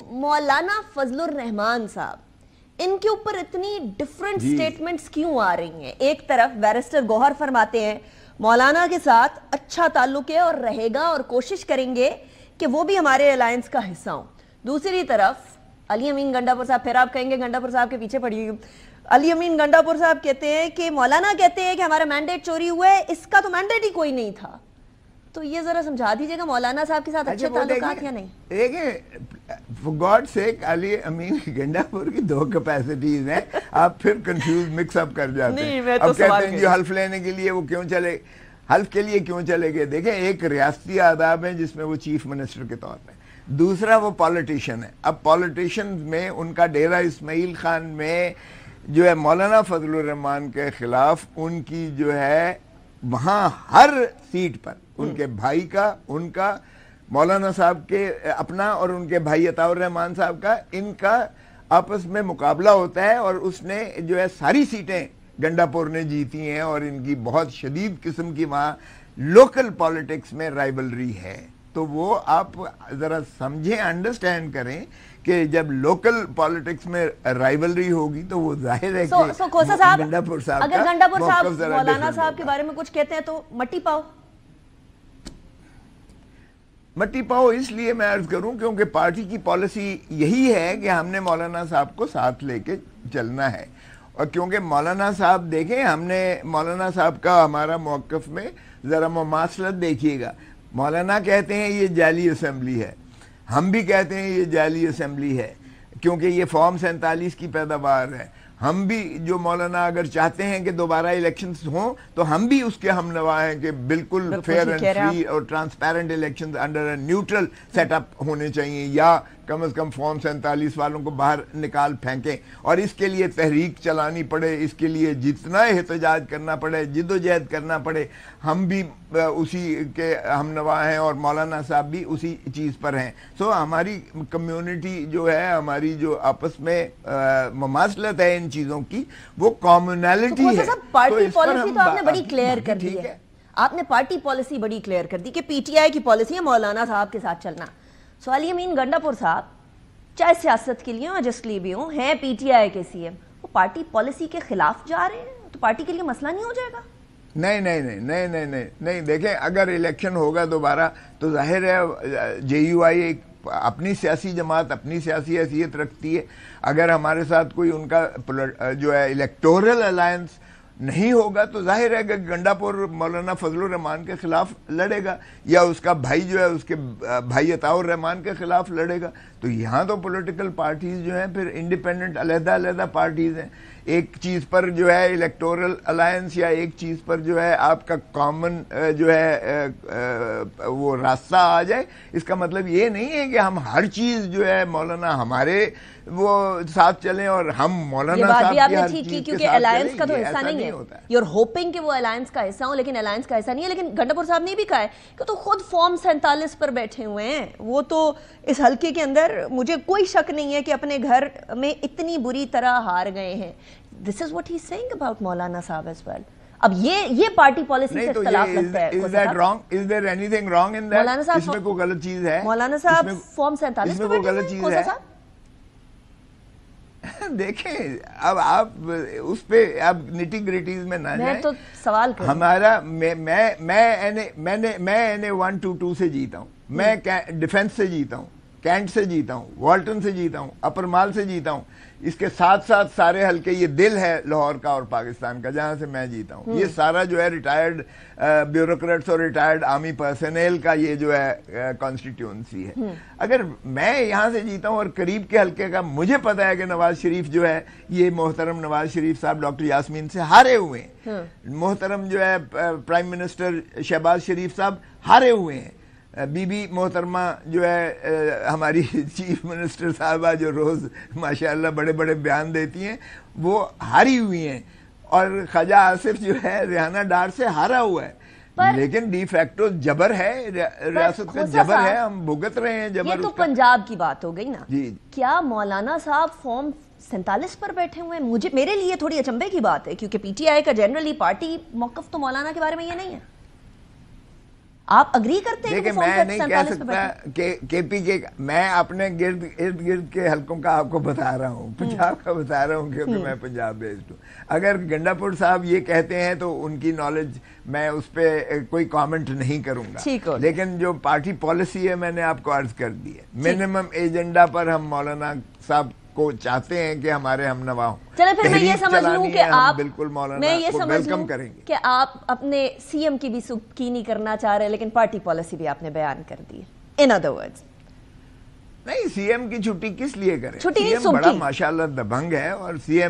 مولانا فضل الرحمان صاحب ان کے اوپر اتنی ڈیفرنٹ سٹیٹمنٹس کیوں آ رہی ہیں؟ ایک طرف بیرسٹر گوہر فرماتے ہیں مولانا کے ساتھ اچھا تعلق ہے اور رہے گا اور کوشش کریں گے کہ وہ بھی ہمارے الائنس کا حصہ ہوں. دوسری طرف علی امین گنڈا پور صاحب، پھر آپ کہیں گے گنڈا پور صاحب کے پیچھے پڑی ہوئی، علی امین گنڈا پور صاحب کہتے ہیں کہ مولانا کہتے ہیں کہ ہمارا مینڈیٹ چوری ہوا ہے، اس کا تو مینڈیٹ ہی کوئی نہیں تھا. تو یہ ذرا سمجھا دیجئے گا مولانا صاحب کے ساتھ اچھے تعلقات یا نہیں؟ دیکھیں for God's sake علی امین گنڈا پور کی دو کیپیسٹیز ہیں، آپ پھر کنفیوز مکس اپ کر جاتے ہیں. اب کہتے ہیں جو حلف لینے کے لیے وہ کیوں چلے، حلف کے لیے کیوں چلے گئے؟ دیکھیں ایک ریاستی آداب ہے جس میں وہ چیف منسٹر کے طور پہ، دوسرا وہ پالیٹیشن ہے. اب پالیٹیشن میں ان کا ڈیرہ اسماعیل خان میں جو ہے مولانا فضل الرحمان کے خلاف ان کی جو ہے وہاں ہر سیٹ پر ان کے بھائی کا، ان کا، مولانا صاحب کے اپنا اور ان کے بھائی عطاء الرحمان صاحب کا، ان کا آپس میں مقابلہ ہوتا ہے اور اس نے جو ہے ساری سیٹیں گنڈا پور نے جیتی ہیں اور ان کی بہت شدید قسم کی وہاں لوکل پالیٹکس میں رائیولری ہے. تو وہ آپ ذرا سمجھیں، انڈرسٹینڈ کریں کہ جب لوکل پالیٹکس میں رائیولری ہوگی تو وہ ظاہر ہے کہ کھوسا صاحب گنڈا پور صاحب اگر گنڈا پور صاحب مولانا صاحب کے بارے میں کچھ کہتے ہیں تو مٹی پاؤ. مٹی پاؤ اس لیے میں عرض کروں کیونکہ پارٹی کی پالیسی یہی ہے کہ ہم نے مولانا صاحب کو ساتھ لے کے چلنا ہے. اور کیونکہ مولانا صاحب دیکھیں، ہم نے مولانا صاحب کا ہمارا موقف میں ذرا مماثلت دیکھیے گا. مولانا کہتے ہیں یہ جعلی اسمبلی ہے، ہم بھی کہتے ہیں یہ جعلی اسمبلی ہے کیونکہ یہ فارم 47 کی پیداوار ہے. ہم بھی جو مولانا اگر چاہتے ہیں کہ دوبارہ الیکشنز ہوں تو ہم بھی اس کے ہم نوا ہیں کہ بالکل فیئر اینڈ فری اور transparent elections under a neutral set up ہونے چاہیے، یا کم از کم فارم 47 والوں کو باہر نکال پھینکیں اور اس کے لیے تحریک چلانی پڑے، اس کے لیے جتنا احتجاج کرنا پڑے، جد و جہد کرنا پڑے. ہم بھی اسی کے ہم نوا ہیں اور مولانا صاحب بھی اسی چیز پر ہیں. سو ہماری کمیونٹی جو ہے، ہماری جو آپس میں مماثلت ہے ان چیزوں کی، وہ کامنالٹی ہے. پارٹی پالیسی تو آپ نے بڑی کلیئر کر دی ہے، آپ نے پارٹی پالیسی بڑی کلیئر کر دی کہ پی ٹی آئی کی پالیسی ہے مولانا صاحب کے ساتھ چلنا. سو علی امین گنڈا پور صاحب چاہے سیاست کے لیے اور جس لیے بھی ہوں، ہیں پی ٹی آئی کے سی ایم، وہ پارٹی پالیسی کے خلاف جا رہے ہیں تو پارٹی کے لیے مسئلہ نہیں ہو جائے گا؟ نہیں دیکھیں اگر الیکشن ہوگا دوبارہ تو ظاہر ہے جے یو آئی ایک اپنی سیاسی جماعت اپنی سیاسی حیثیت رکھتی ہے. اگر ہمارے ساتھ کوئی ان کا جو ہے الیکٹورل الائنس نہیں ہوگا تو ظاہر ہے کہ گنڈا پور مولانا فضل الرحمان کے خلاف لڑے گا، یا اس کا بھائی جو ہے اس کے بھائی عطاء الرحمان کے خلاف لڑے گا. تو یہاں تو پولیٹیکل پارٹیز جو ہیں پھر انڈیپینڈنٹ علیحدہ پارٹیز ہیں. ایک چیز پر جو ہے الیکٹورل الائنس یا ایک چیز پر جو ہے آپ کا کامن جو ہے وہ راستہ آ جائے، اس کا مطلب یہ نہیں ہے کہ ہم ہر چیز جو ہے مولانا ہمارے وہ ساتھ چلیں اور ہم مولانا صاحب کی ہر چیز کے ساتھ چلیں. کیونکہ الائنس کا تو حصہ نہیں ہے، یو آر ہوپنگ کہ وہ الائنس کا حصہ ہوں، لیکن الائنس کا حصہ نہیں ہے. لیکن گنڈا پور صاحب نے بھی کہا ہے کہ تو خود فارم 47 پر بیٹھے ہوئے ہیں. وہ تو اس حلقے کے اندر مجھے کوئی شک نہیں ہے کہ اپنے گھر میں اتنی بری طرح ہار گئے ہیں. This is what he's saying about مولانا صاحب as well. اب یہ پارٹی پالیسی سے اختلاف لگتا ہے. Is that wrong? Is there anything wrong in that? مولانا صاحب اس میں کوئی غلط چیز ہے؟ مولانا صاحب فارم 47 پر بیٹھے ہوئے ہیں کھوسا صاحب؟ دیکھیں اب آپ اس پہ اب نیٹی گریٹیز میں نہ جائیں. میں تو سوال کروں ہمارا میں NA-122 سے جیتا ہوں، میں ڈیفنس سے جیتا ہوں، کینٹ سے جیتا ہوں، والٹن سے جیتا ہوں، اپر مال سے جیتا ہوں. اس کے ساتھ ساتھ سارے حلقے، یہ دل ہے لاہور کا اور پاکستان کا جہاں سے میں جیتا ہوں. یہ سارا جو ہے ریٹائرڈ بیوروکریٹس اور ریٹائرڈ آرمی پرسنل کا یہ جو ہے کانسٹیٹیوئنسی ہے. اگر میں یہاں سے جیتا ہوں اور قریب کے حلقے کا مجھے پتا ہے کہ نواز شریف جو ہے، یہ محترم نواز شریف صاحب ڈاکٹر یاسمین سے ہارے ہوئے ہیں، محترم جو ہے پرائم منسٹر شہباز شریف صاحب ہارے ہوئے ہیں، بی بی محترمہ جو ہے ہماری چیف منسٹر صاحبہ جو روز ماشاءاللہ بڑے بڑے بیان دیتی ہیں، وہ ہاری ہوئی ہیں، اور خواجہ آصف جو ہے ریحانہ ڈار سے ہارا ہوا ہے. لیکن ڈی فیکٹو جبر ہے، ریاست کا جبر ہے، ہم بھگت رہے ہیں جبر. یہ تو پنجاب کی بات ہو گئی نا. جی کیا مولانا صاحب فارم 47 پر بیٹھے ہوئے ہیں؟ میرے لیے تھوڑی اچنبے کی بات ہے، کیونکہ پی ٹی آئی کا جنرلی پارٹی موقف تو مولانا کے بارے میں یہ نہیں ہے. آپ اگری کرتے ہیں؟ دیکھیں میں نہیں کہہ سکتا کہ کے پی کے، میں اپنے ارد گرد کے حلقوں کا آپ کو بتا رہا ہوں، پنجاب کا بتا رہا ہوں کیونکہ میں پنجاب بیسڈ ہوں. اگر گنڈا پور صاحب یہ کہتے ہیں تو ان کی نالج، میں اس پہ کوئی کامنٹ نہیں کروں گا، لیکن جو پارٹی پالیسی ہے میں نے آپ کو عرض کر دی ہے. منیمم ایجنڈا پر ہم مولانا صاحب کو چاہتے ہیں کہ ہمارے ہم نوا ہوں. چلے پھر میں یہ سمجھ لوں کہ آپ، بالکل مولانا کو ویلکم کریں گے کہ آپ اپنے سی ایم کی بھی سبکینی کرنا چاہ رہے ہیں، لیکن پارٹی پالیسی بھی آپ نے بیان کر دی ہے. ان ادر ورڈز نہیں، سی ایم کی چھٹی کس لیے کریں؟ سی ایم بڑا ماشاءاللہ دبنگ ہے، اور سی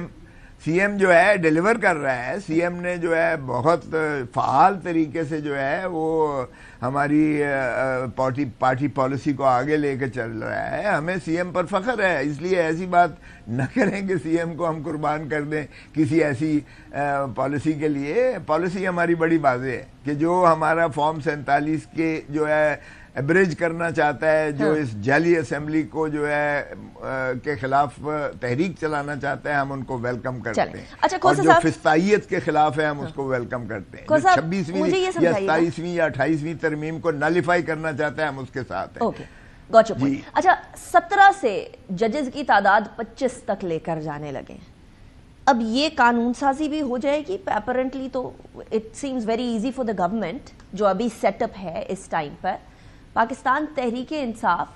ایم جو ہے ڈیلیور کر رہا ہے. سی ایم نے جو ہے بہت فعال طریقے سے جو ہے وہ ہماری پارٹی پالیسی کو آگے لے کے چل رہا ہے. ہمیں سی ایم پر فخر ہے، اس لیے ایسی بات نہ کریں کہ سی ایم کو ہم قربان کر دیں کسی ایسی پالیسی کے لیے. پالیسی ہماری بڑی واضح ہے کہ جو ہمارا فارم 47 کے جو ہے ابریج کرنا چاہتا ہے، جو اس جعلی اسمبلی کو جو ہے کے خلاف تحریک چلانا چاہتا ہے، ہم ان کو ویلکم کرتے ہیں. اور جو فسطائیت کے خلاف ہے ہم اس کو ویلکم کرتے ہیں. 26ویں یا 27ویں یا 28ویں ترمیم کو نالیفائی کرنا چاہتا ہے، ہم اس کے ساتھ ہیں. اچھا 17 سے ججز کی تعداد 25 تک لے کر جانے لگے. اب یہ قانون سازی بھی ہو جائے گی اپیرنٹلی، تو it seems very easy for the government جو ابھی سیٹ اپ ہے اس ٹائم پر. پاکستان تحریک انصاف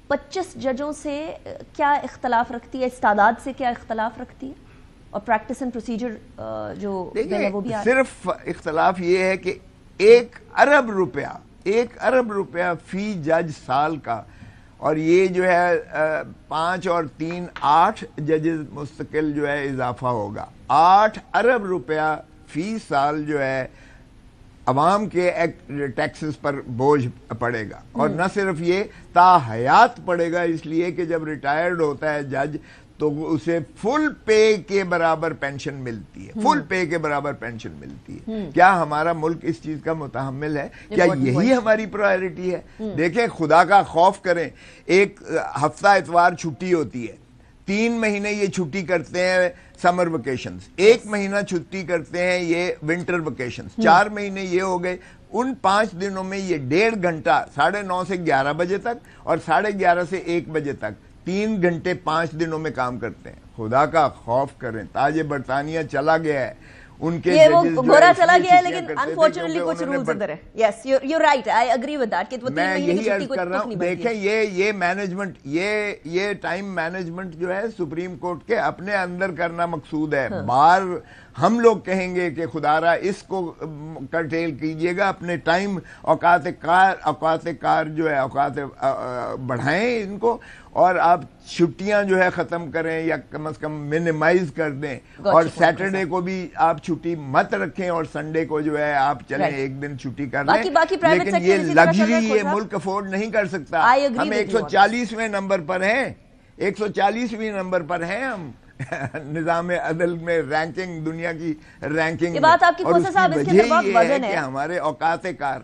25 ججوں سے کیا اختلاف رکھتی ہے، اس تعداد سے کیا اختلاف رکھتی ہے، اور پریکٹس اینڈ پروسیجر جو وہ بھی صرف اختلاف یہ ہے کہ 1 ارب روپیہ فی جج سال کا، اور یہ جو ہے 5 اور 3 8 ججز مستقل جو ہے اضافہ ہوگا. 8 ارب روپیہ فی سال جو ہے عوام کے ٹیکسز پر بوجھ پڑے گا. اور نہ صرف یہ، تا حیات پڑے گا، اس لیے کہ جب ریٹائرڈ ہوتا ہے جج تو اسے فل پے کے برابر پینشن ملتی ہے، فل پے کے برابر پینشن ملتی ہے. کیا ہمارا ملک اس چیز کا متحمل ہے؟ کیا یہی ہماری پرائیورٹی ہے؟ دیکھیں خدا کا خوف کریں، ایک ہفتہ اتوار چھٹی ہوتی ہے، 3 مہینے یہ چھٹی کرتے ہیں سمر ویکیشنز، 1 مہینہ چھٹی کرتے ہیں یہ ونٹر ویکیشنز، 4 مہینے یہ ہو گئے. ان 5 دنوں میں یہ 1.5 گھنٹہ 9:30 سے 11 بجے تک اور 11:30 سے 1 بجے تک 3 گھنٹے 5 دنوں میں کام کرتے ہیں. خدا کا خوف کریں. تاج برطانیہ چلا گیا ہے، ان کے گورا چلا گیا ہے، لیکن انفارچونیٹلی کچھ رولز ادھر ہے. Yes you are right, I agree with that کہ وہ 3 مہینے کی چھٹی کو کر رہا ہوں. دیکھیں یہ مینجمنٹ، یہ ٹائم مینجمنٹ جو ہے سپریم کورٹ کے اپنے اندر کرنا مقصود ہے. بار ہم لوگ کہیں گے کہ خدا را اس کو کرٹیل کیجئے گا، اپنے ٹائم اوقات کار جو ہے اوقات بڑھائیں ان کو، اور آپ چھٹیاں جو ہے ختم کریں یا کم از کم منیمائز کر دیں. اور سیٹرڈے کو بھی آپ چھٹی مت رکھیں، اور سنڈے کو جو ہے آپ چلیں 1 دن چھٹی کر لیں. لیکن یہ لگژری یہ ملک افورڈ نہیں کر سکتا. ہم 140ویں نمبر پر ہیں، 140ویں نمبر پر ہیں ہم نظام عدل میں، رینکنگ، دنیا کی رینکنگ. یہ بات آپ کی اور اس کی وجہ یہ ہے کہ ہمارے اوقات کار